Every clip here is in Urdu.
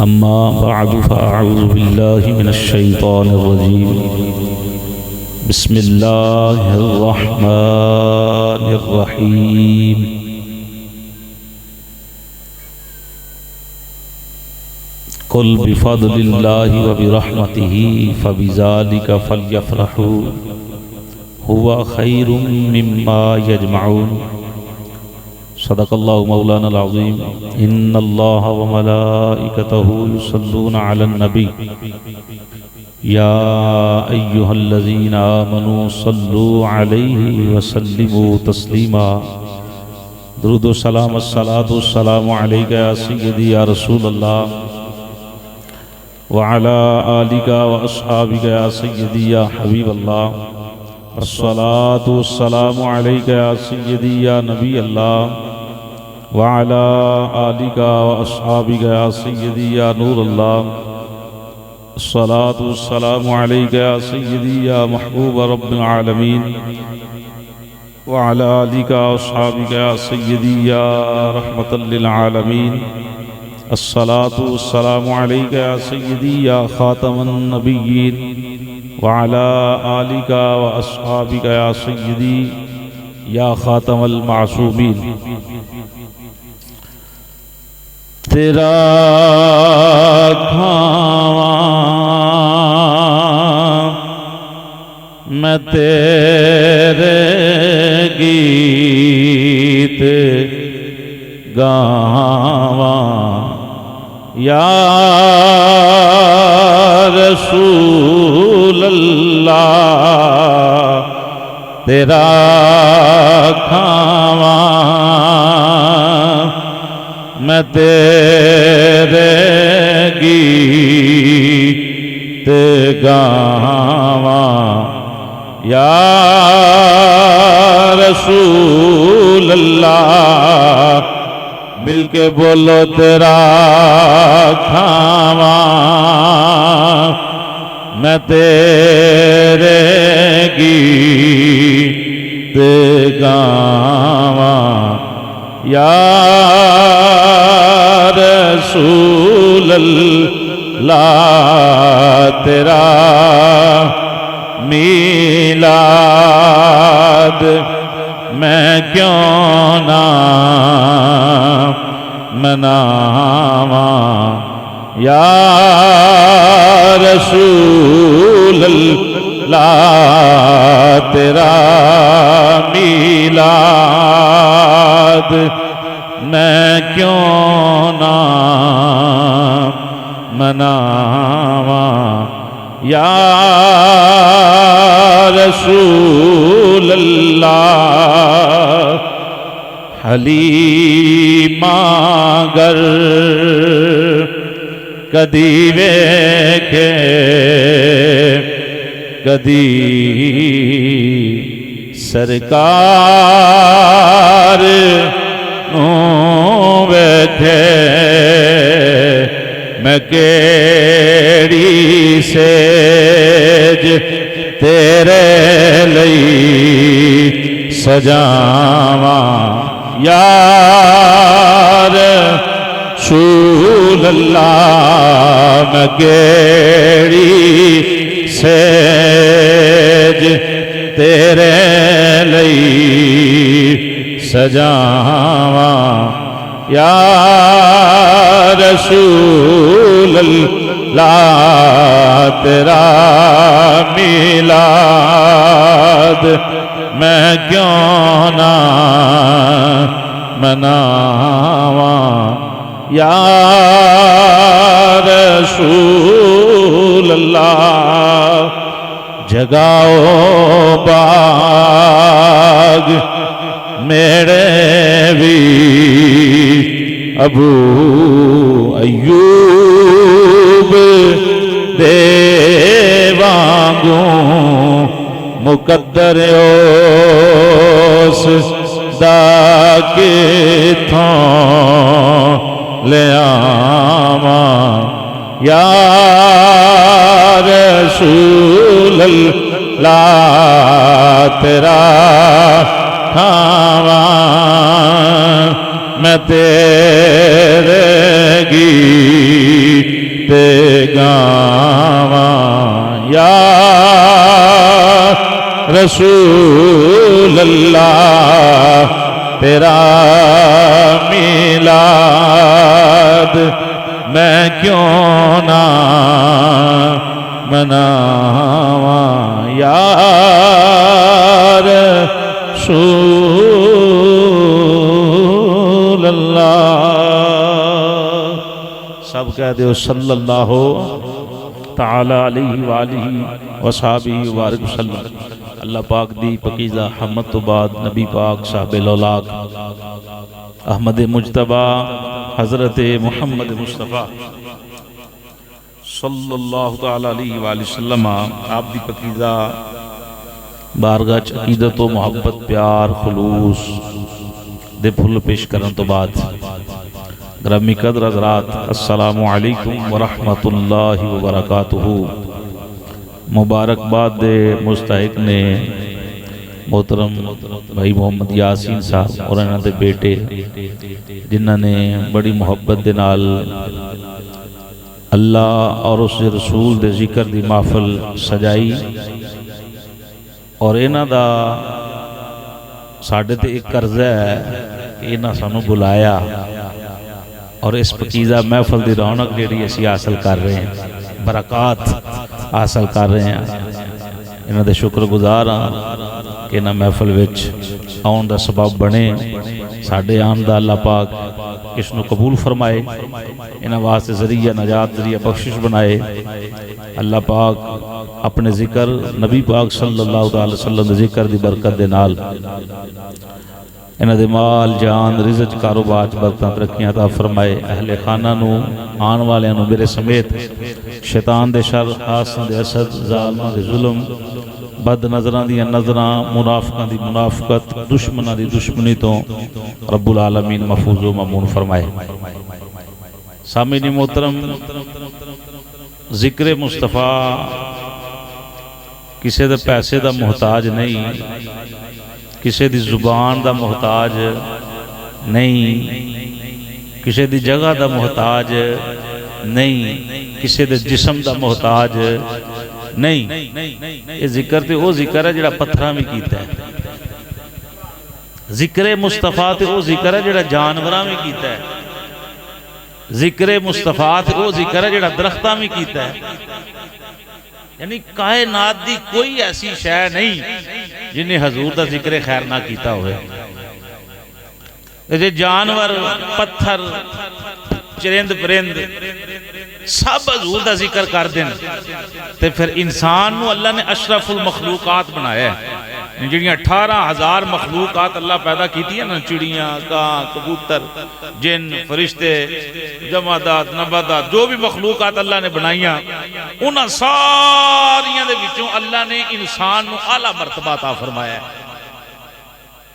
أما بعد فأعوذ بالله من الشيطان الرجيم بسم الله الرحمن الرحيم قل بفضل الله وبرحمته فبذلك فليفرحوا هو خير مما يجمعون صدق الله مولانا العظيم إن الله وملائكته يصلون على النبي يا أيها الذين آمنوا صلوا عليه وسلموا تسليما درود و سلام الصلاة والسلام عليك يا سيدي يا رسول الله وعلى آلك وأصحابك يا سيدي يا حبيب الله الصلاة والسلام عليك يا سيدي يا نبي الله وعلى آلك وأصحابك يا سيدي يا نور الله الصلاة والسلام عليك يا سيدي يا محبوب رب العالمين وعلى آلك وأصحابك يا سيدي يا رحمة للعالمين الصلاة والسلام عليك يا سيدي يا خاتم النبيين وعلى آلك وأصحابك يا سيدي یا خاتم المعصومین تیرا کھاواں میں تیرے گیت گاواں یا رسول اللہ تیرا کھاواں میں تیرے گیت گاواں یا رسول اللہ مل کے بولو تیرا کھاواں میں تیرے گیت گاواں یا رسول اللہ تیرا میلاد میں کیوں نہ مناواں یا رسول اللہ تیرا میلاد میں کیوں نہ مناواں یا رسول اللہ حلیمہ گر کدی ویکھے کدی سرکار نوں ویکھے میں کیڑی سیج تیرے لئی سجاواں یا رسول اللہ میں کیڑی سیج تیرے لئی سجاواں یا رسول اللہ تیرا میلاد میں کیوں نہ مناواں یا رسول اللہ جگاؤ باغ میرے بھی ابو ایوب دے وانگوں مقدر اس دا کتھوں لے آواں یا رسول اللہ تیرا کھاواں میں تیرے گیتے گاواں یا رسول اللہ تیرا میلاد میں کیوں نہ مناواں یا رسول اللہ. سب کہہ دیو صلی اللہ تعالی علیہ وآلہ وصحبہ وبارک وسلم. اللہ پاک دی پکیزہ حمد تو بعد نبی پاک صاحب الاولاق احمد مجتبی حضرت محمد مصطفیٰ صلی اللہ تعالی علیہ وآلہ وسلم آپ دی پکیزہ بارگاہ عقیدت و محبت پیار خلوص دے پھل پیش کرن تو بعد گرامی قدر حضرات السلام علیکم ورحمت اللہ وبرکاتہ. مبارکباد دے مستحق نے محترم بھائی محمد یاسین صاحب اور انہاں دے بیٹے جنہاں نے بڑی محبت دے نال اللہ اور اس رسول دے ذکر دی محفل سجائی اور انہاں دا ساڑھے تے ایک قرضہ ہے کہ انہاں سانو بلایا اور اس پکیزہ محفل دی رونق جیڑی اسی حاصل کر رہے ہیں برکات حاصل کر رہے ہیں. انہاں دے شکر گزار ہاں کہ انہاں محفل وچ آن دا سبب بنے ساڑھے آن دا اللہ پاک اس نو قبول فرمائے انہاں واسطے ذریعہ نجات ذریعہ بخشش بنائے. اللہ پاک اپنے ذکر نبی پاک صلی اللہ علیہ وسلم دے ذکر دی برکت دے نال انہاں دے مال جان رزق کاروبار برکتاں ترقیاں عطا فرمائے. اہل خانہ نو آن والیاں نو میرے سمیت شیطان دے شر حاسداں دے حسد ظالماں دے ظلم بد نظراں دی نظراں منافقاں دی منافقت دشمناں دی دشمنی تو رب العالمین محفوظ و مامون فرمائے. سامعین محترم ذکر مصطفیٰ کسے دے پیسے دا محتاج نہیں کسے دی زبان دا محتاج نہیں کسے دی جگہ دا محتاج نہیں کسے دے جسم دا محتاج نہیں. یہ ذکر تے وہ ذکر ہے جڑا پتھراں میں کیتا ہے. ذکر مصطفیٰ تے وہ ذکر ہے جڑا جانوراں میں کیتا ہے. ذکر مصطفیٰ تے وہ ذکر ہے جڑا درختاں میں کیتا ہے. یعنی کائنات دی کوئی ایسی شے نہیں جنہیں حضور دا ذکر خیر نہ کیتا ہوئے. جانور پتھر چرند پرند سب حضور دا ذکر کر دیں تے پھر انسان نو اللہ نے اشرف المخلوقات بنایا ہے. جنہاں 18,000 مخلوقات اللہ پیدا کیتی ہیں نا چڑیاں کاں کبوتر جن فرشتے جمادات نباتات جو بھی مخلوقات اللہ نے بنائیاں انہاں ساریاں دے وچوں اللہ نے انسان نو اعلیٰ مرتبہ عطا فرمایا ہے.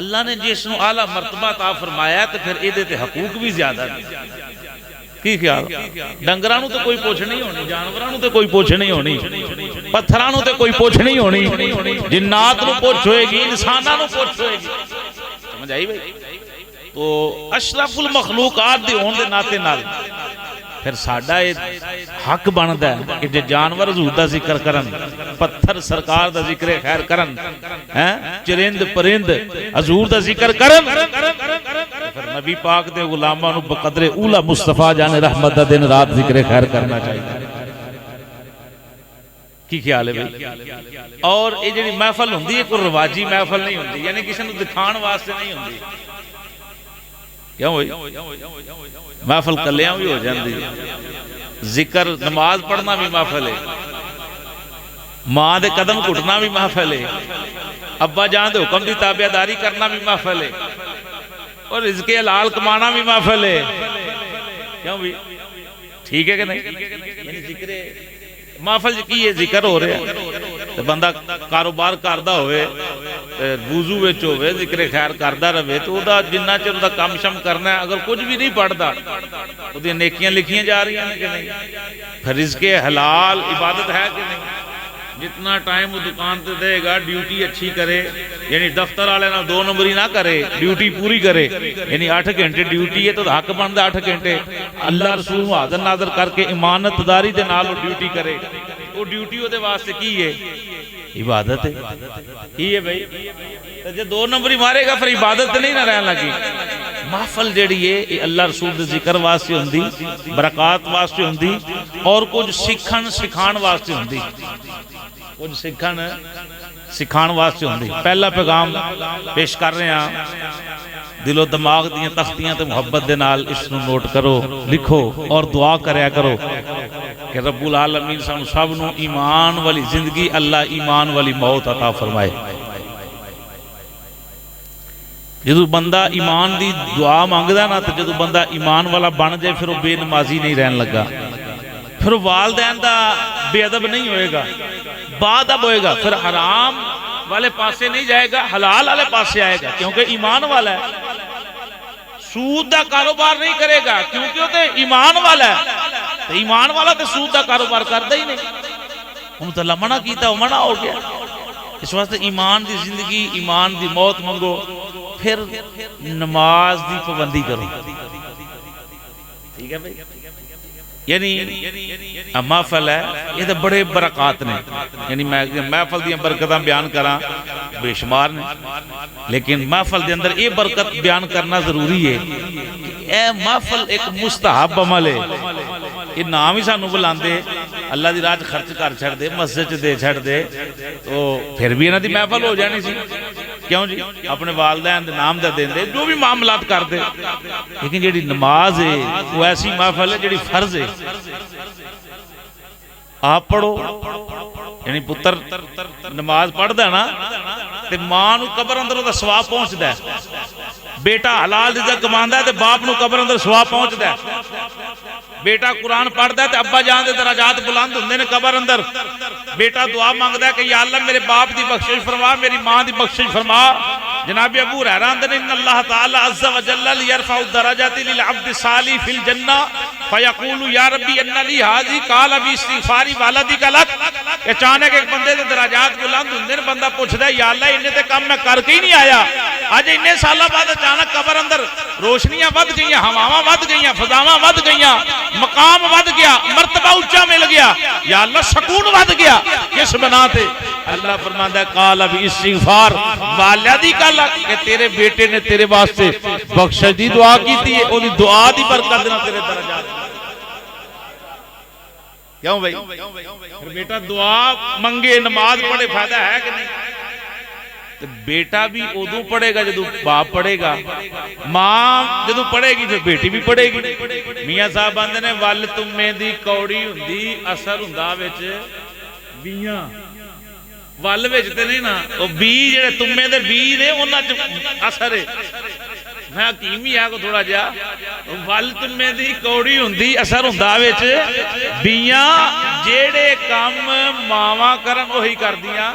اللہ نے جس نو اعلیٰ مرتبہ عطا فرمایا ہے تو پھر ایدے تے حقوق بھی زیادہ نہیں. کی خیال ڈنگرانوں تو کوئی پوچھ نہیں ہونی جانورانوں تو کوئی پوچھ نہیں ہونی پتھرانوں تو کوئی پوچھ نہیں ہونی جنات نو پوچھ ہوئے گی انساناں نو پوچھ ہوئے گی. سمجھ آئی بھائی. تو اشرف المخلوقات دے ہون دے ناتے نال پھر ساڈا حق بندا ہے کہ جے جانور حضور دا ذکر کرن پتھر سرکار دا ذکر خیر کرن چرند پرند حضور دا ذکر کرن پھر نبی پاک دے غلاماں نو بقدر اولا مصطفیٰ جان رحمت دا دن رات ذکر خیر کرنا چاہیے. کی خیال ہے بھائی. اور یہ جڑی محفل ہوندی ہے کوئی رواجی محفل نہیں ہوندی یعنی کسی نو دکھان واسطے نہیں ہوندی. کیوں ہوئی محفل کلیاں بھی ہو جاندی ذکر نماز پڑھنا بھی محفل ہے ماں دے قدم گھٹنا بھی محفل ہے ابا جان دے حکم دی تابعداری کرنا بھی محفل ہے اور رزق حلال کمانا بھی محفل ہے. کیوں بھی ٹھیک ہے کہ نہیں. یعنی ذکر محفل کی یہ ذکر ہو رہے ہیں بندہ کاروبار کردہ ہوئے وضو وچ ہوئے ذکر خیر کردہ رہے تو دا جنہ چر دا کام شم کرنا ہے اگر کچھ بھی نہیں پڑھتا تو دی نیکیاں لکھیاں جا رہی ہیں کہ نہیں. پھر رزق حلال عبادت ہے کہ نہیں. جتنا ٹائم وہ دکان تے دے گا ڈیوٹی اچھی کرے، یعنی دفتر والے نہ 2 نمبری نہ کرے، ڈیوٹی پوری کرے، یعنی 8 گھنٹے ڈیوٹی ہے تو حق بنتا 8 گھنٹے اللہ رسول کو حاضر ناظر کر کے امانت داری دے نال وہ ڈیوٹی کرے۔ وہ ڈیوٹی وہ دے واسطے کی ہے؟ عبادت ہے، کی ہے بھائی؟ جے 2 نمبری مارے گا پھر عبادت نہیں نہ رہن لگی۔ محفل جیڑی ہے یہ اللہ رسول دے ذکر واسطے ہوندی، برکات واسطے ہوندی، اور کچھ سکھن سکھان واسطے ہوندی، کچھ سکھن سکھان واسطے ہوندی۔ پہلا پیغام پیش کر رہے ہیں، دل و دماغ دیاں تختیاں تے محبت دے نال اس نو نوٹ کرو، لکھو اور دعا کریا کرو کہ رب العالمین سانو سب نو ایمان والی زندگی، اللہ ایمان والی موت عطا فرمائے۔ جدو بندہ ایمان دی دعا مانگدا نا، تو جدو بندہ ایمان والا بن جائے پھر وہ بے نمازی نہیں رہن لگا، پھر والدین دا بے ادب نہیں ہوئے گا، باادب ہوئے گا، پھر حرام والے پاسے نہیں جائے گا، حلال والے پاسے آئے گا، کیونکہ ایمان والا ہے۔ سود دا کاروبار نہیں کرے گا کیونکہ وہ تے ایمان والا ہے، تو ایمان والا تے سود دا کاروبار کردا ہی نہیں، انہوں تو اللہ منع کیتا، وہ منع ہو گیا۔ اس واسطے ایمان دی زندگی، ایمان دی موت منگو، پھر نماز دی پابندی کرو، ٹھیک ہے بھائی؟ یعنی محفل ہے یہ تو بڑے برکات نے، یعنی محفل دی برکتاں بیان کراں بے شمار نے، لیکن محفل دے اندر یہ برکت بیان کرنا ضروری ہے کہ اے محفل ایک مستحب عمل ہے۔ یہ نام ہی سانو بلاندے اللہ دی راج خرچ کر چھڑ دے، مسجد دے چھڑ دے، تو پھر بھی انہاں دی محفل ہو جانی سی، کیوں جی؟ اپنے والدین دے نام دے دیں دے، جو بھی معاملات کر دے، لیکن جیڑی نماز ہے وہ ایسی محفل ہے جیڑی فرض ہے۔ آپ پڑھو، یعنی پتر نماز پڑھ دا نا تے ماں نو قبر اندر دا ثواب پہنچ دا ہے، بیٹا حلال رزق کماندا ہے تے باپ نو قبر اندر ثواب پہنچ دا ہے، بیٹا قرآن پڑھ دا ہے تے ابا جان دے درجات بلند ہوندے نے قبر اندر، بیٹا دعا مانگدا ہے کہ یا اللہ میرے باپ دی بخشش فرما، میری ماں دی بخشش فرما۔ جناب ابو ہریرہ نے ان اللہ تعالی عز و جل لیرفع الدرجات للعبد الصالح فی الجنہ فیقول یا ربی ان لی ھذی قال باستغفار والدک لک۔ اچانک ایک بندے دے درجات بلند ہوندے نے، بندہ پوچھدا ہے یا اللہ انہیں تے کم میں کر کے ہی نہیں آیا، اج اتنے سالاں بعد اچانک قبر اندر روشنیاں ود گئیاں، ہواواں ود گئیاں، فضاواں ود گئیاں، مقام ود گیا، مرتبہ اونچا مل گیا، یا اللہ سکون ود گیا، کس بنا تے؟ اللہ فرماندا ہے قال باستغفار والدک لک، کہ تیرے بیٹے نے تیرے واسطے بخشش دی دعا کی ہے، وہ دعا دی برکت نہ تیرے درجات۔ کیوں بھائی؟ بیٹا دعا منگے نماز پڑھے فائدہ ہے کہ نہیں؟ تو بیٹا بھی ادو پڑھے گا جدو باپ پڑھے گا، ماں جدو پڑھے گی پھر بیٹی بھی پڑھے گی۔ میاں صاحب آندے نے ول تمے دی کوڑی ہوندی، اثر ہوندا وچ بیاں، ول وچ تے نہیں نا، او بی جڑے تمے دے بی نے انہاں چ اثر ہے۔ میں حکیم ہی ہے کو تھوڑا جا، ول تمے دی کوڑی ہوندی، اثر ہوندا وچ بیاں، جڑے کام ماواں کرن وہی کردیاں